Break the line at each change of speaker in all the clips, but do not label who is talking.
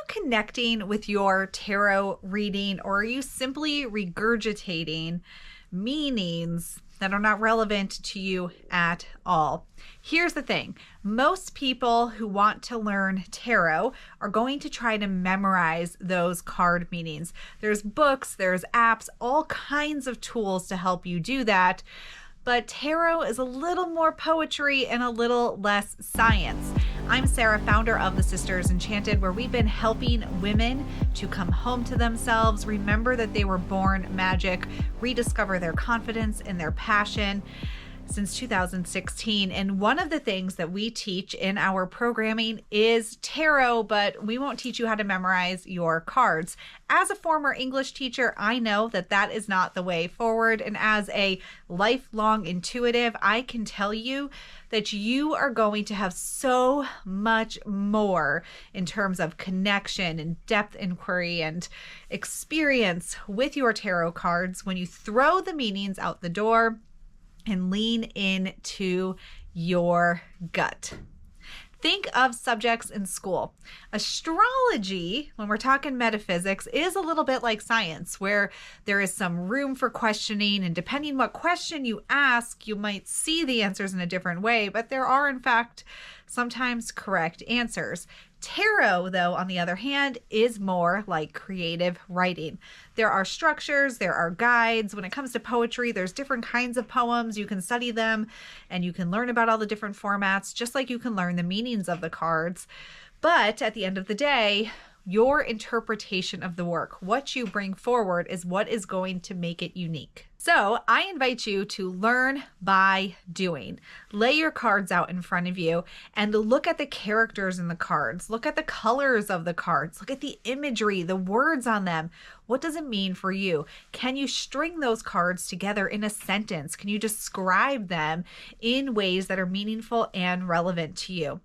connecting with your tarot reading, or are you simply regurgitating meanings that are not relevant to you at all? Here's the thing. Most people who want to learn tarot are going to try to memorize those card meanings. There's books, there's apps, all kinds of tools to help you do that. But tarot is a little more poetry and a little less science. I'm Sarah, founder of the Sisters Enchanted, where we've been helping women to come home to themselves, remember that they were born magic, rediscover their confidence and their passion since 2016. And one of the things that we teach in our programming is tarot, but we won't teach you how to memorize your cards. As a former English teacher, I know that that is not the way forward. And as a lifelong intuitive, I can tell you that you are going to have so much more in terms of connection and depth inquiry and experience with your tarot cards when you throw the meanings out the door and lean into your gut. Think of subjects in school. Astrology, when we're talking metaphysics, is a little bit like science, where there is some room for questioning, and depending what question you ask, you might see the answers in a different way, but there are, in fact, sometimes correct answers. Tarot, though, on the other hand, is more like creative writing. There are structures, there are guides. When it comes to poetry, there's different kinds of poems. You can study them and you can learn about all the different formats, just like you can learn the meanings of the cards. But at the end of the day, your interpretation of the work, what you bring forward, is what is going to make it unique. So I invite you to learn by doing. Lay your cards out in front of you and look at the characters in the cards. Look at the colors of the cards. Look at the imagery, the words on them. What does it mean for you? Can you string those cards together in a sentence? Can you describe them in ways that are meaningful and relevant to you?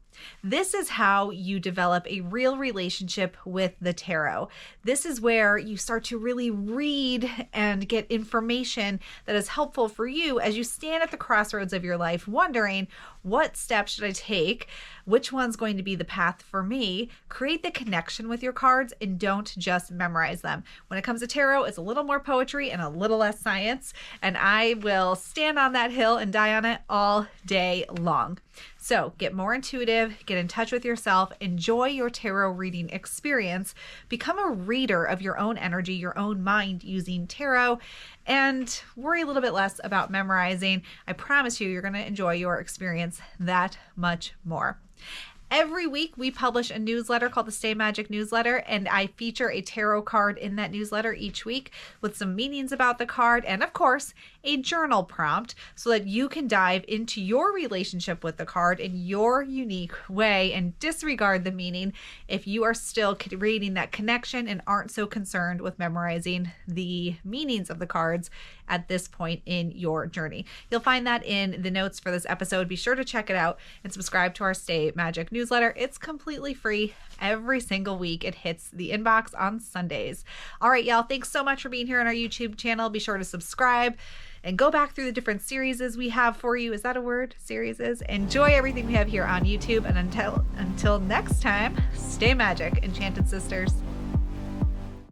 This is how you develop a real relationship with the tarot. This is where you start to really read and get information that is helpful for you as you stand at the crossroads of your life, wondering, what steps should I take? Which one's going to be the path for me? Create the connection with your cards and don't just memorize them. When it comes to tarot, it's a little more poetry and a little less science, and I will stand on that hill and die on it all day long. So get more intuitive, get in touch with yourself, enjoy your tarot reading experience, become a reader of your own energy, your own mind using tarot, and worry a little bit less about memorizing. I promise you, you're going to enjoy your experience that much more. Every week, we publish a newsletter called the Stay Magic Newsletter, and I feature a tarot card in that newsletter each week with some meanings about the card and, of course, a journal prompt so that you can dive into your relationship with the card in your unique way and disregard the meaning if you are still creating that connection and aren't so concerned with memorizing the meanings of the cards at this point in your journey. You'll find that in the notes for this episode. Be sure to check it out and subscribe to our Stay Magic newsletter. It's completely free. Every single week it hits the inbox on Sundays. All right, y'all, thanks so much for being here on our YouTube channel. Be sure to subscribe and go back through the different series we have for you. Is that a word? Series. Enjoy everything we have here on YouTube. And until next time, stay magic, Enchanted Sisters.